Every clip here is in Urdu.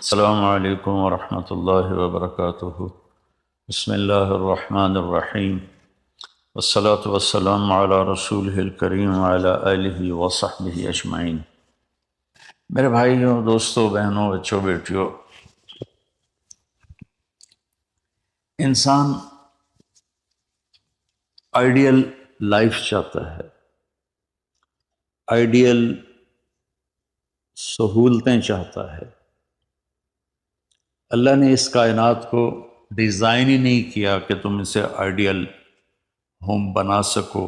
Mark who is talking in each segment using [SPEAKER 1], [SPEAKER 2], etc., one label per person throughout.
[SPEAKER 1] السلام علیکم ورحمۃ اللہ وبرکاتہ۔ بسم اللہ الرحمن الرحیم، والصلاة والسلام علی رسولہ الکریم وعلی آلہ وصحبہ اجمعین۔ میرے بھائیوں، دوستوں، بہنوں، بچوں، بیٹیوں، انسان آئیڈیل لائف چاہتا ہے، آئیڈیل سہولتیں چاہتا ہے۔ اللہ نے اس کائنات کو ڈیزائن ہی نہیں کیا کہ تم اسے آئیڈیل ہوم بنا سکو،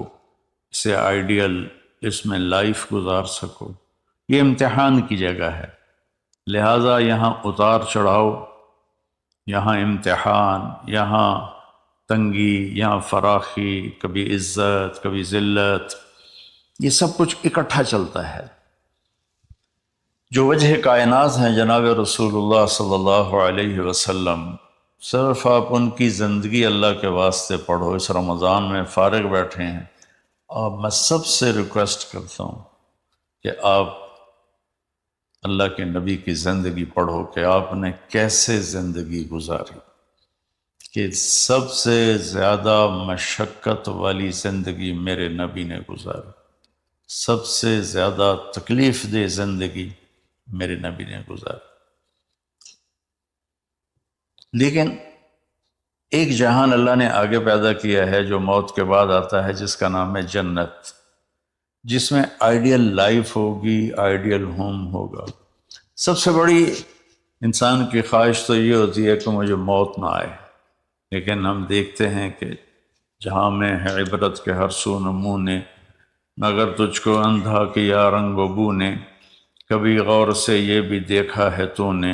[SPEAKER 1] اسے آئیڈیل اس میں لائف گزار سکو۔ یہ امتحان کی جگہ ہے، لہٰذا یہاں اتار چڑھاؤ، یہاں امتحان، یہاں تنگی، یہاں فراخی، کبھی عزت، کبھی ذلت، یہ سب کچھ اکٹھا چلتا ہے۔ جو وجہ کائنات ہیں جناب رسول اللہ صلی اللہ علیہ وسلم، صرف آپ ان کی زندگی اللہ کے واسطے پڑھو۔ اس رمضان میں فارغ بیٹھے ہیں، اور میں سب سے ریکویسٹ کرتا ہوں کہ آپ اللہ کے نبی کی زندگی پڑھو کہ آپ نے کیسے زندگی گزاری، کہ سب سے زیادہ مشقت والی زندگی میرے نبی نے گزاری، سب سے زیادہ تکلیف دہ زندگی میرے نبی نے گزاری۔ لیکن ایک جہان اللہ نے آگے پیدا کیا ہے جو موت کے بعد آتا ہے، جس کا نام ہے جنت، جس میں آئیڈیل لائف ہوگی، آئیڈیل ہوم ہوگا۔ سب سے بڑی انسان کی خواہش تو یہ ہوتی ہے کہ مجھے موت نہ آئے، لیکن ہم دیکھتے ہیں کہ جہاں میں ہے عبرت کے ہر سو نمونے، مگر تجھ کو اندھا کیا رنگ و بو نے، کبھی غور سے یہ بھی دیکھا ہے تو نے،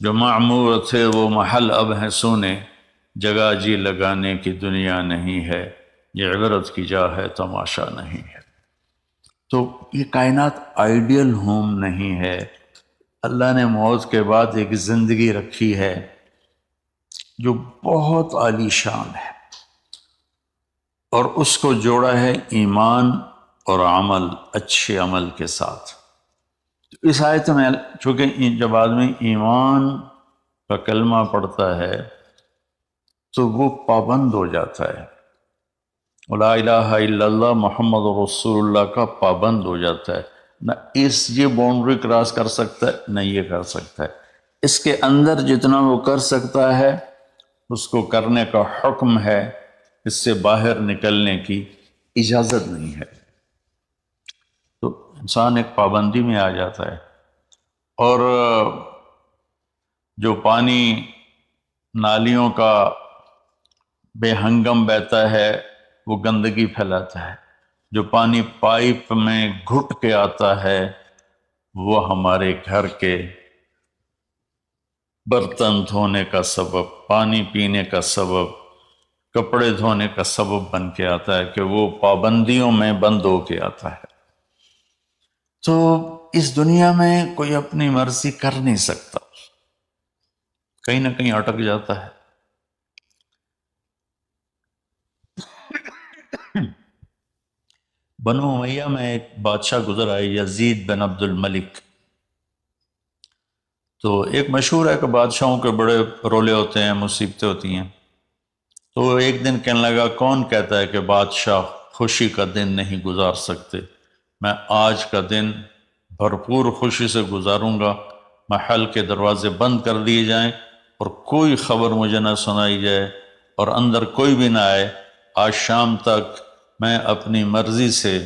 [SPEAKER 1] جو معمور تھے وہ محل اب ہیں سونے، جگہ جی لگانے کی دنیا نہیں ہے، یہ عبرت کی جا ہے تماشا نہیں ہے۔ تو یہ کائنات آئیڈیل ہوم نہیں ہے۔ اللہ نے موت کے بعد ایک زندگی رکھی ہے جو بہت عالی شان ہے، اور اس کو جوڑا ہے ایمان اور عمل، اچھے عمل کے ساتھ۔ اس آیت میں چونکہ جب آدمی ایمان کا کلمہ پڑھتا ہے تو وہ پابند ہو جاتا ہے، لا الہ الا اللہ محمد رسول اللہ کا پابند ہو جاتا ہے، نہ یہ باؤنڈری کراس کر سکتا ہے، نہ یہ کر سکتا ہے۔ اس کے اندر جتنا وہ کر سکتا ہے اس کو کرنے کا حکم ہے، اس سے باہر نکلنے کی اجازت نہیں ہے۔ تو انسان ایک پابندی میں آ جاتا ہے، اور جو پانی نالیوں کا بے ہنگم بہتا ہے وہ گندگی پھیلاتا ہے، جو پانی پائپ میں گھٹ کے آتا ہے وہ ہمارے گھر کے برتن دھونے کا سبب، پانی پینے کا سبب، کپڑے دھونے کا سبب بن کے آتا ہے، کہ وہ پابندیوں میں بند ہو کے آتا ہے۔ تو اس دنیا میں کوئی اپنی مرضی کر نہیں سکتا، کہیں نہ کہیں اٹک جاتا ہے۔ بنو امیہ میں ایک بادشاہ گزر آئے، یزید بن عبد الملک۔ تو ایک مشہور ہے کہ بادشاہوں کے بڑے رولے ہوتے ہیں، مصیبتیں ہوتی ہیں۔ تو ایک دن کہنے لگا، کون کہتا ہے کہ بادشاہ خوشی کا دن نہیں گزار سکتے؟ میں آج کا دن بھرپور خوشی سے گزاروں گا، محل کے دروازے بند کر دیے جائیں اور کوئی خبر مجھے نہ سنائی جائے اور اندر کوئی بھی نہ آئے۔ آج شام تک میں اپنی مرضی سے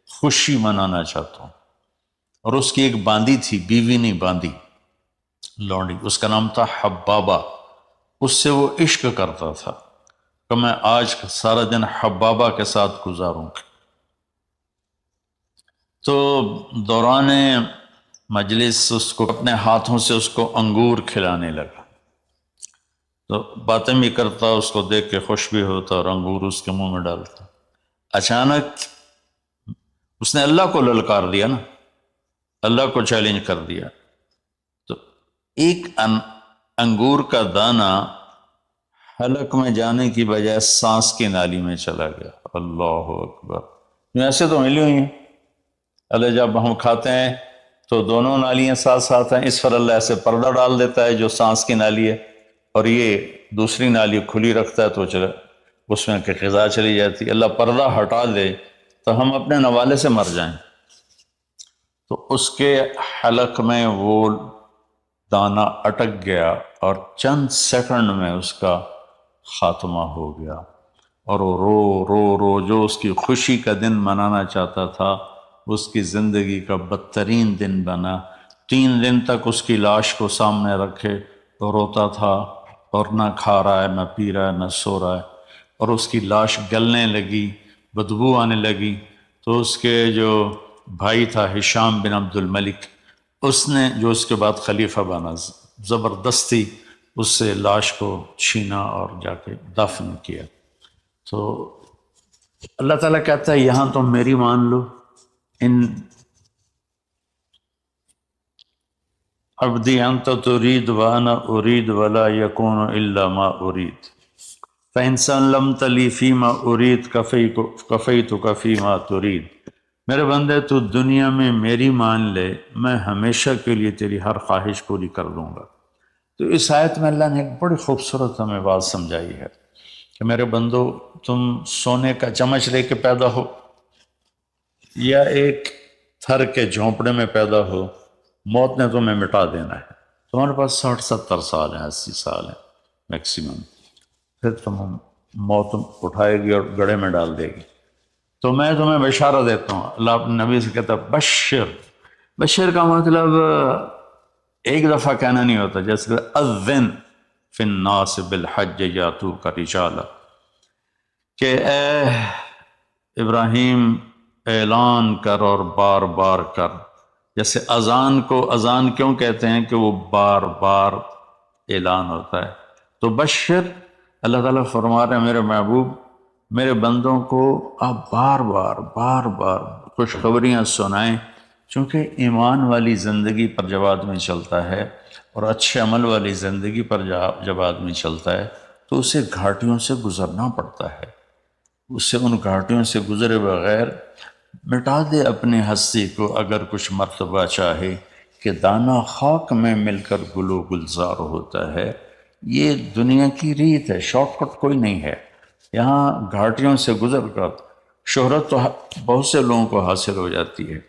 [SPEAKER 1] خوشی منانا چاہتا ہوں۔ اور اس کی ایک باندی تھی، بیوی نہیں باندی، لونڈی، اس کا نام تھا حبابہ۔ اس سے وہ عشق کرتا تھا کہ میں آج سارا دن حبابہ کے ساتھ گزاروں گا۔ تو دوران مجلس اس کو اپنے ہاتھوں سے اس کو انگور کھلانے لگا، تو باتیں بھی کرتا، اس کو دیکھ کے خوش بھی ہوتا اور انگور اس کے منہ میں ڈالتا۔ اچانک اس نے اللہ کو للکار دیا نا، اللہ کو چیلنج کر دیا، تو ایک انگور کا دانہ حلق میں جانے کی بجائے سانس کی نالی میں چلا گیا۔ اللہ اکبر! ایسے تو ملی ہوئی ہیں، اللہ جب ہم کھاتے ہیں تو دونوں نالیاں ساتھ ساتھ ہیں، اس پر اللہ ایسے پردہ ڈال دیتا ہے جو سانس کی نالی ہے، اور یہ دوسری نالی کھلی رکھتا ہے تو چلے اس میں کہ غذا چلی جاتی ہے۔ اللہ پردہ ہٹا دے تو ہم اپنے نوالے سے مر جائیں، تو اس کے حلق میں وہ دانہ اٹک گیا اور چند سیکنڈ میں اس کا خاتمہ ہو گیا، اور وہ رو رو رو جو اس کی خوشی کا دن منانا چاہتا تھا اس کی زندگی کا بدترین دن بنا۔ 3 دن تک اس کی لاش کو سامنے رکھے تو روتا تھا، اور نہ کھا رہا ہے، نہ پی رہا ہے، نہ سو رہا ہے، اور اس کی لاش گلنے لگی، بدبو آنے لگی۔ تو اس کے جو بھائی تھا ہشام بن عبد الملک، اس نے جو اس کے بعد خلیفہ بنا، زبردستی اس سے لاش کو چھینا اور جا کے دفن کیا۔ تو اللہ تعالیٰ کہتا ہے یہاں تم میری مان لو، ان عبدی انت ترید وانا ارید ولا یکون الا ما ارید فانسان لم تلی فیما ارید کفیتک فیما ترید۔ میرے بندے تو دنیا میں میری مان لے، میں ہمیشہ کے لیے تیری ہر خواہش پوری کر دوں گا۔ تو اس آیت میں اللہ نے ایک بڑی خوبصورت ہمیں بات سمجھائی ہے کہ میرے بندو، تم سونے کا چمچ لے کے پیدا ہو یا ایک تھر کے جھونپڑے میں پیدا ہو، موت نے تمہیں مٹا دینا ہے۔ تمہارے پاس 60-70 سال ہیں، 80 سال ہیں میکسیمم، پھر موت اٹھائے گی اور گڑھے میں ڈال دے گی۔ تو میں تمہیں بشارت دیتا ہوں، اللہ اپنے نبی سے کہتا ہے بشر۔ بشر کا مطلب ایک دفعہ کہنا نہیں ہوتا، جیسے اذن فی الناس بالحج یاتوک رجالا، کہ اے ابراہیم اعلان کر اور بار بار کر۔ جیسے اذان کو اذان کیوں کہتے ہیں کہ وہ بار بار اعلان ہوتا ہے۔ تو بشر، اللہ تعالیٰ فرما رہے ہیں میرے محبوب، میرے بندوں کو آپ بار بار خوشخبریاں سنائیں، چونکہ ایمان والی زندگی پر جب آدمی چلتا ہے اور اچھے عمل والی زندگی پر جب آدمی چلتا ہے تو اسے گھاٹیوں سے گزرنا پڑتا ہے، اسے ان گھاٹیوں سے گزرے بغیر مٹا دے اپنی ہستی کو اگر کچھ مرتبہ چاہے کہ دانہ خاک میں مل کر گل و گلزار ہوتا ہے۔ یہ دنیا کی ریت ہے، شارٹ کٹ کوئی نہیں ہے۔ یہاں گھاٹیوں سے گزر کر شہرت تو بہت سے لوگوں کو حاصل ہو جاتی ہے،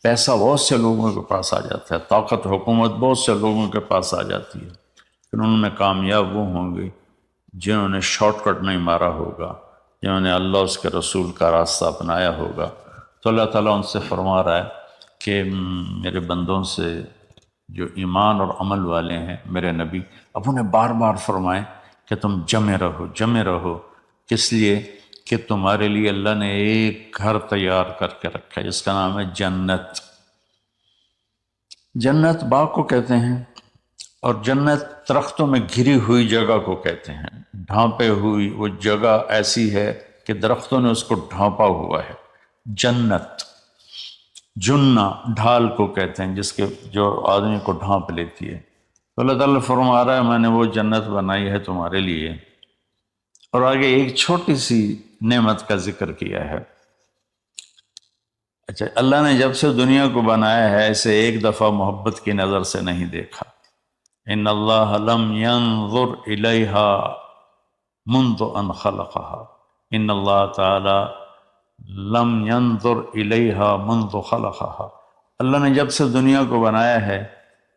[SPEAKER 1] پیسہ بہت سے لوگوں کے پاس آ جاتا ہے، طاقت حکومت بہت سے لوگوں کے پاس آ جاتی ہے، پھر انہوں نے کامیاب وہ ہوں گے جنہوں نے شارٹ کٹ نہیں مارا ہوگا، جنہوں نے اللہ اس کے رسول کا راستہ اپنایا ہوگا۔ تو اللہ تعالیٰ ان سے فرما رہا ہے کہ میرے بندوں سے جو ایمان اور عمل والے ہیں، میرے نبی اب انہیں بار بار فرمائیں کہ تم جمے رہو، کس لیے کہ تمہارے لیے اللہ نے ایک گھر تیار کر کے رکھا ہے جس کا نام ہے جنت۔ جنت باغ کو کہتے ہیں، اور جنت درختوں میں گھری ہوئی جگہ کو کہتے ہیں، ڈھانپے ہوئی وہ جگہ ایسی ہے کہ درختوں نے اس کو ڈھانپا ہوا ہے۔ جنت جنہ ڈھال کو کہتے ہیں جس کے جو آدمی کو ڈھانپ لیتی ہے۔ تو اللہ تعالیٰ فرما رہا ہے میں نے وہ جنت بنائی ہے تمہارے لیے، اور آگے ایک چھوٹی سی نعمت کا ذکر کیا ہے۔ اچھا، اللہ نے جب سے دنیا کو بنایا ہے اسے ایک دفعہ محبت کی نظر سے نہیں دیکھا۔ ان اللہ لم ينظر الیہا منذ ان خلقها، ان اللہ تعالی لم ينظر الیہا منذ خلقها، اللہ نے جب سے دنیا کو بنایا ہے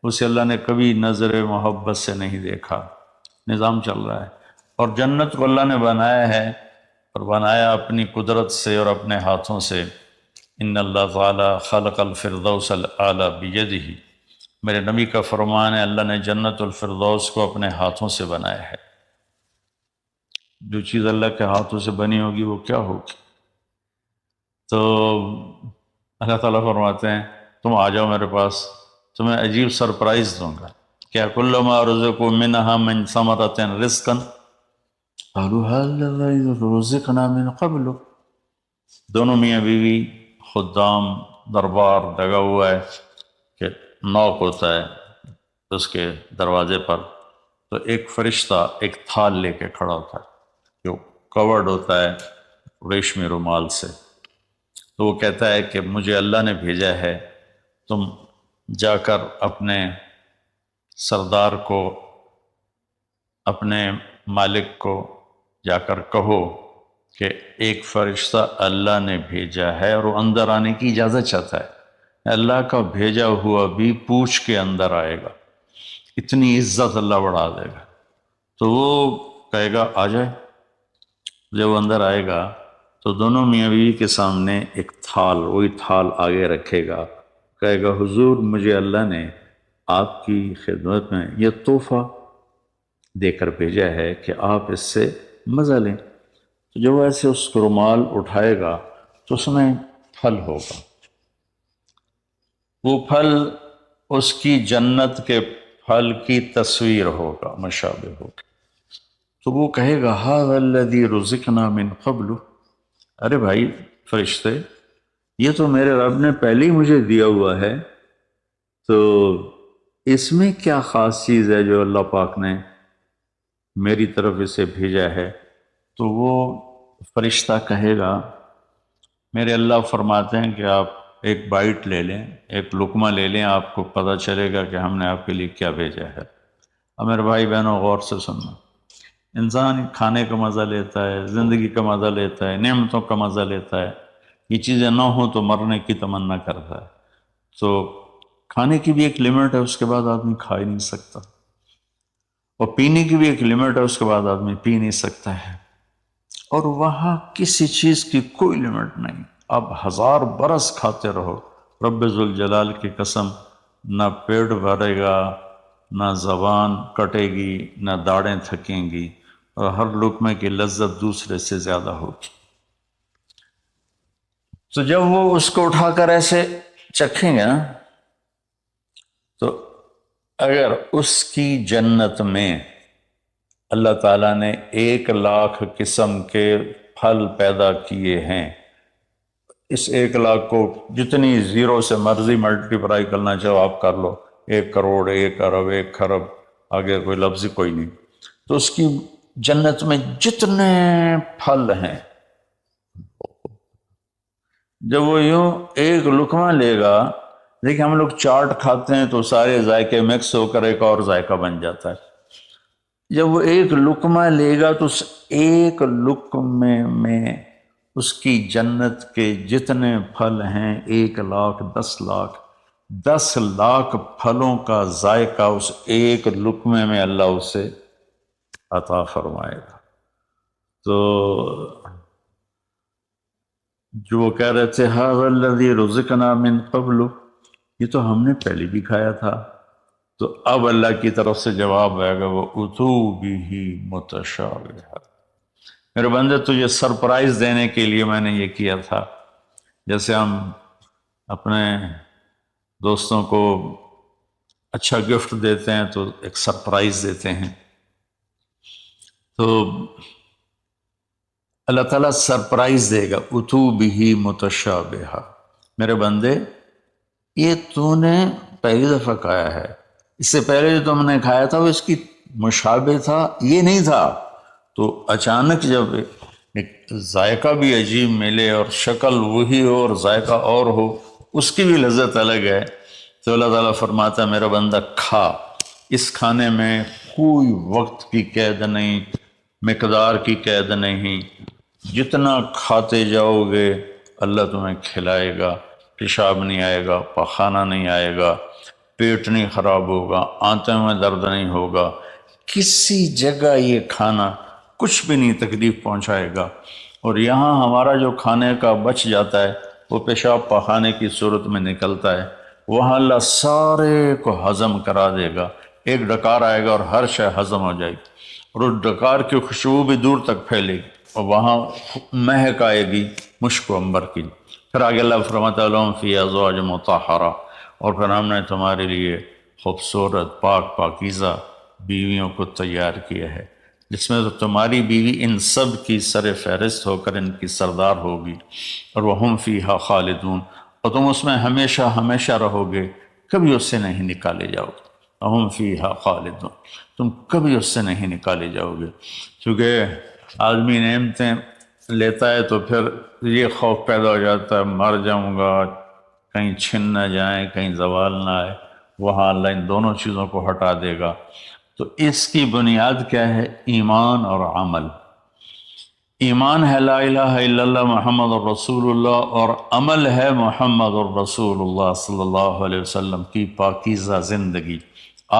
[SPEAKER 1] اسے اللہ نے کبھی نظر محبت سے نہیں دیکھا۔ نظام چل رہا ہے، اور جنت کو اللہ نے بنایا ہے، اور بنایا اپنی قدرت سے اور اپنے ہاتھوں سے۔ ان اللہ تعالی خلق الفردوس الاعلی بیدہ، میرے نبی کا فرمان ہے اللہ نے جنت الفردوس کو اپنے ہاتھوں سے بنایا ہے۔ جو چیز اللہ کے ہاتھوں سے بنی ہوگی وہ کیا ہوگی؟ تو اللہ تعالیٰ فرماتے ہیں تم آ جاؤ میرے پاس، تمہیں عجیب سرپرائز دوں گا۔ کیا کلما رزقوا منہا من ثمرۃ رزقا قالوا هذا رزقنا من قبل، دونوں میاں بیوی خدام دربار لگا ہوا ہے کہ نوک ہوتا ہے اس کے دروازے پر، تو ایک فرشتہ ایک تھال لے کے کھڑا ہوتا ہے جو کورڈ ہوتا ہے ریشمی رومال سے، تو وہ کہتا ہے کہ مجھے اللہ نے بھیجا ہے تم جا کر اپنے سردار کو، اپنے مالک کو جا کر کہو کہ ایک فرشتہ اللہ نے بھیجا ہے اور وہ اندر آنے کی اجازت چاہتا ہے، اللہ کا بھیجا ہوا بھی پوچھ کے اندر آئے گا، اتنی عزت اللہ بڑھا دے گا۔ تو وہ کہے گا آ جائے۔ جب وہ اندر آئے گا تو دونوں میاں بیوی کے سامنے ایک تھال، وہی تھال آگے رکھے گا، کہے گا حضور مجھے اللہ نے آپ کی خدمت میں یہ تحفہ دے کر بھیجا ہے کہ آپ اس سے مزہ لیں۔ تو جب وہ ایسے اس کو رومال اٹھائے گا تو اس میں پھل ہوگا، وہ پھل اس کی جنت کے پھل کی تصویر ہوگا، مشابہ ہوگا۔ تو وہ کہے گا ھذا الذی رزقنا من قبل، ارے بھائی فرشتے، یہ تو میرے رب نے پہلے ہی مجھے دیا ہوا ہے، تو اس میں کیا خاص چیز ہے جو اللہ پاک نے میری طرف اسے بھیجا ہے؟ تو وہ فرشتہ کہے گا میرے اللہ فرماتے ہیں کہ آپ ایک بائٹ لے لیں، ایک لقمہ لے لیں، آپ کو پتہ چلے گا کہ ہم نے آپ کے لیے کیا بھیجا ہے۔ اب میرے بھائی بہنوں غور سے سننا، انسان کھانے کا مزہ لیتا ہے، زندگی کا مزہ لیتا ہے، نعمتوں کا مزہ لیتا ہے، یہ چیزیں نہ ہوں تو مرنے کی تمنا کرتا ہے۔ تو کھانے کی بھی ایک لمٹ ہے، اس کے بعد آدمی کھا ہی نہیں سکتا، اور پینے کی بھی ایک لمٹ ہے، اس کے بعد آدمی پی نہیں سکتا ہے، اور وہاں کسی چیز کی کوئی لمٹ نہیں، اب 1000 برس کھاتے رہو، رب ذوالجلال کی قسم نہ پیٹ بھرے گا، نہ زبان کٹے گی، نہ داڑیں تھکیں گی، اور ہر لقمے کی لذت دوسرے سے زیادہ ہوگی۔ تو جب وہ اس کو اٹھا کر ایسے چکھیں گے نا، تو اگر اس کی جنت میں اللہ تعالیٰ نے 1,00,000 قسم کے پھل پیدا کیے ہیں، اس 1,00,000 کو جتنی زیرو سے مرضی ملٹیپلائی کرنا چاہو آپ کر لو، 1 کروڑ، 1 ارب، 1 خرب، آگے کوئی لفظ کوئی نہیں، تو اس کی جنت میں جتنے پھل ہیں، جب وہ یوں ایک لقمہ لے گا، دیکھیں ہم لوگ چاٹ کھاتے ہیں تو سارے ذائقے مکس ہو کر ایک اور ذائقہ بن جاتا ہے، جب وہ ایک لقمہ لے گا تو اس ایک لقمے میں اس کی جنت کے جتنے پھل ہیں 1,00,000، 10,00,000، 10,00,000 پھلوں کا ذائقہ اس ایک لقمے میں اللہ اسے عطا فرمائے گا۔ تو جو وہ کہہ رہے تھے ھذا الذی رزقنا من قبل، یہ تو ہم نے پہلے بھی کھایا تھا، تو اب اللہ کی طرف سے جواب آئے گا وہ اتو بہ متشابہا، میرے بندے تجھے سرپرائز دینے کے لیے میں نے یہ کیا تھا، جیسے ہم اپنے دوستوں کو اچھا گفٹ دیتے ہیں تو ایک سرپرائز دیتے ہیں، تو اللہ تعالیٰ سرپرائز دے گا اتو بہ متشابہا، میرے بندے یہ تو نے پہلی دفعہ کھایا ہے، اس سے پہلے جو تم نے کھایا تھا وہ اس کی مشابہ تھا، یہ نہیں تھا، تو اچانک جب ایک ذائقہ بھی عجیب ملے اور شکل وہی ہو اور ذائقہ اور ہو، اس کی بھی لذت الگ ہے، تو اللہ تعالیٰ فرماتا ہے میرا بندہ کھا، اس کھانے میں کوئی وقت کی قید نہیں، مقدار کی قید نہیں، جتنا کھاتے جاؤ گے اللہ تمہیں کھلائے گا، پیشاب نہیں آئے گا، پخانہ نہیں آئے گا، پیٹ نہیں خراب ہوگا، آنتوں میں درد نہیں ہوگا، کسی جگہ یہ کھانا کچھ بھی نہیں تکلیف پہنچائے گا، اور یہاں ہمارا جو کھانے کا بچ جاتا ہے وہ پیشاب پخانے کی صورت میں نکلتا ہے، وہاں اللہ سارے کو ہضم کرا دے گا، ایک ڈکار آئے گا اور ہر شے ہضم ہو جائے گی، اور اس ڈکار کی خوشبو بھی دور تک پھیلے گی، اور وہاں مہک آئے گی مشک و عنبر کی۔ پھر آگے اللہ فرماتا لہم فیہا ازواج مطہرہ، اور پھر ہم نے تمہارے لیے خوبصورت پاک پاکیزہ بیویوں کو تیار کیا ہے، جس میں تو تمہاری بیوی ان سب کی سر فہرست ہو کر ان کی سردار ہوگی، اور وہم فیہا خالدون، اور تم اس میں ہمیشہ ہمیشہ رہو گے، کبھی اس سے نہیں نکالے جاؤ گے، وہم فیہا خالدون، تم کبھی اس سے نہیں نکالے جاؤ گے، کیونکہ آدمی نعمتیں لیتا ہے تو پھر یہ خوف پیدا ہو جاتا ہے مر جاؤں گا، کہیں چھن نہ جائیں، کہیں زوال نہ آئے، وہاں اللہ ان دونوں چیزوں کو ہٹا دے گا۔ تو اس کی بنیاد کیا ہے؟ ایمان اور عمل۔ ایمان ہے لا الہ الا اللہ محمد الرسول اللہ، اور عمل ہے محمد الرسول اللہ صلی اللہ علیہ وسلم کی پاکیزہ زندگی،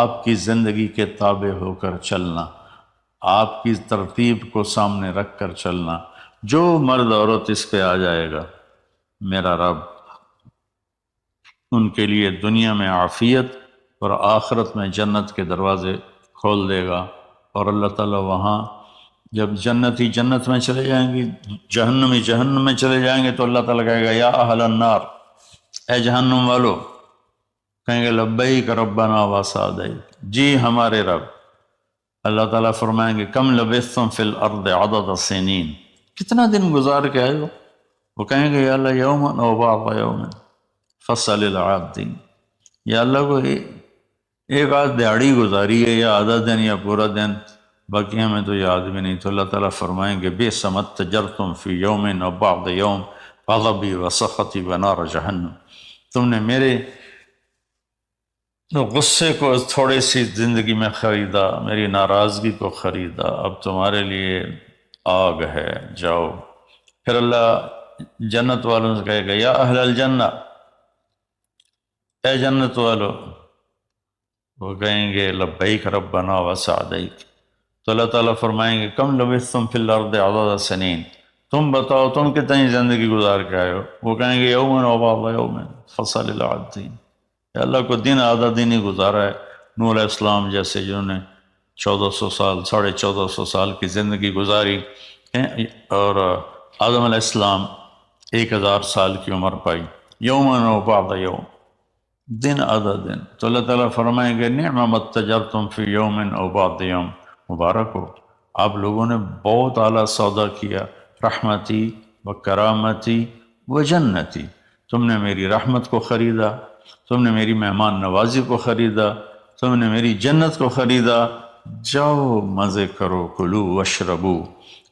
[SPEAKER 1] آپ کی زندگی کے تابع ہو کر چلنا، آپ کی ترتیب کو سامنے رکھ کر چلنا۔ جو مرد عورت اس پہ آ جائے گا، میرا رب ان کے لیے دنیا میں عافیت اور آخرت میں جنت کے دروازے کھول دے گا۔ اور اللہ تعالیٰ وہاں جب جنتی جنت میں چلے جائیں گے، جہنمی جہنم میں چلے جائیں گے، تو اللہ تعالیٰ کہے گا یا اہل النار، اے جہنم والو، کہیں گے لبیک ربنا وسعدیک، جی ہمارے رب۔ اللہ تعالیٰ فرمائیں گے کم لبثتم فی الارض عدد سنین، کتنا دن گزار کے آئے ہو؟ وہ کہیں گے یا اللہ یوما او بعض یوم فصل العابدین، یا اللہ کو ایک آدھ دیہڑی گزاری ہے، یا آدھا دن یا پورا دن، باقی ہمیں تو یاد بھی نہیں۔ تو اللہ تعالیٰ فرمائیں گے بئس ما اتجرتم فی یوم او بعض یوم غضبی وسخطی ونار جہنم، تم نے میرے غصے کو تھوڑی سی زندگی میں خریدا، میری ناراضگی کو خریدا، اب تمہارے لیے آگ ہے، جاؤ۔ پھر اللہ جنت والوں سے کہے گا یا اہل الجنہ، اے جنت والو، وہ کہیں گے لبیک ربنا وسعدیک۔ تو اللہ تعالیٰ فرمائیں گے کم لبثتم فی الارض عدد سنین، تم بتاؤ تم کتنی زندگی گزار کے آئے ہو؟ وہ کہیں گے یومن و بعض یومن فصل العابدین، اللہ کو دن آدھا دن ہی گزارا ہے۔ نوح علیہ السلام جیسے جنہوں نے 1400 سال 1450 سال کی زندگی گزاری، اور آدم علیہ السلام 1000 سال کی عمر پائی، یومن و بعض یوم، دن آدھا دن۔ تو اللہ تعالیٰ فرمائیں گے نعم ما اتجرتم فی یوم او بعض یوم، مبارک ہو، آپ لوگوں نے بہت اعلیٰ سودا کیا، رحمتی و کرامتی و جنتی، تم نے میری رحمت کو خریدا، تم نے میری مہمان نوازی کو خریدا، تم نے میری جنت کو خریدا، جاؤ مزے کرو، کلو واشربو،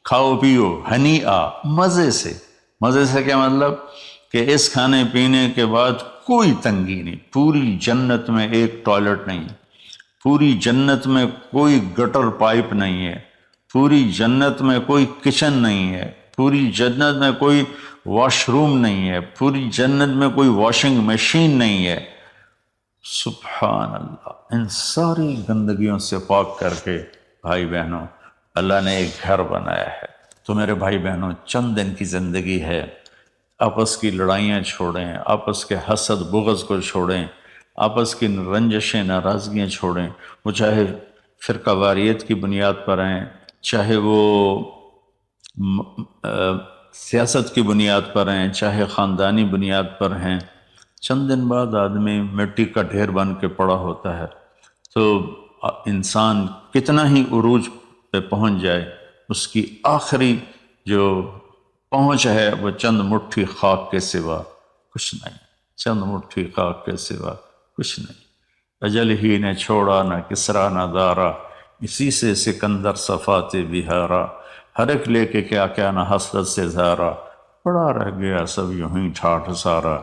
[SPEAKER 1] کھاؤ پیو، ہنیئا، مزے سے۔ مزے سے کیا مطلب؟ کہ اس کھانے پینے کے بعد کوئی تنگی نہیں، پوری جنت میں ایک ٹوائلٹ نہیں، پوری جنت میں کوئی گٹر پائپ نہیں ہے، پوری جنت میں کوئی کچن نہیں ہے، پوری جنت میں کوئی واش روم نہیں ہے، پوری جنت میں کوئی واشنگ مشین نہیں ہے۔ سبحان اللہ، ان ساری گندگیوں سے پاک کر کے بھائی بہنوں اللہ نے ایک گھر بنایا ہے۔ تو میرے بھائی بہنوں چند دن کی زندگی ہے، آپس کی لڑائیاں چھوڑیں، آپس کے حسد بغض کو چھوڑیں، آپس کی رنجشیں ناراضگیاں چھوڑیں، وہ چاہے فرقہ واریت کی بنیاد پر ہیں، چاہے وہ سیاست کی بنیاد پر ہیں، چاہے خاندانی بنیاد پر ہیں۔ چند دن بعد آدمی مٹی کا ڈھیر بن کے پڑا ہوتا ہے، تو انسان کتنا ہی عروج پہ پہنچ جائے، اس کی آخری جو پہنچ ہے وہ چند مٹھی خاک کے سوا کچھ نہیں، چند مٹھی خاک کے سوا کچھ نہیں۔ اجل ہی نے چھوڑا نہ کسرا نہ دارا، اسی سے سکندر صفات بہارا، ہر ایک لے کے کیا کیا نہ حسرت سے زارا، پڑا رہ گیا سب یوں ہی ٹھاٹھ سارا،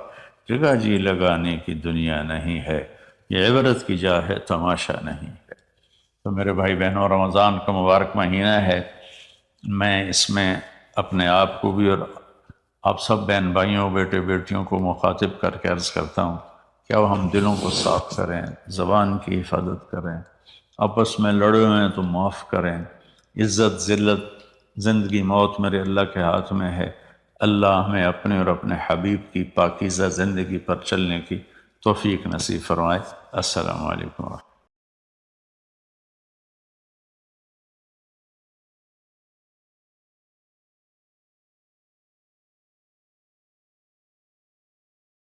[SPEAKER 1] جگہ جی لگانے کی دنیا نہیں ہے، یہ عبرت کی جا ہے تماشا نہیں ہے۔ تو میرے بھائی بہنوں رمضان کا مبارک مہینہ ہے، میں اس میں اپنے آپ کو بھی اور آپ سب بہن بھائیوں بیٹے بیٹیوں کو مخاطب کر کے عرض کرتا ہوں کہ اب ہم دلوں کو صاف کریں، زبان کی حفاظت کریں، آپس میں لڑے ہوئے ہیں تو معاف کریں، عزت ذلت زندگی موت میرے اللہ کے ہاتھ میں ہے۔ اللہ ہمیں اپنے اور اپنے حبیب کی پاکیزہ زندگی پر چلنے کی توفیق نصیب فرمائے۔ السلام علیکم ورحمۃ اللہ۔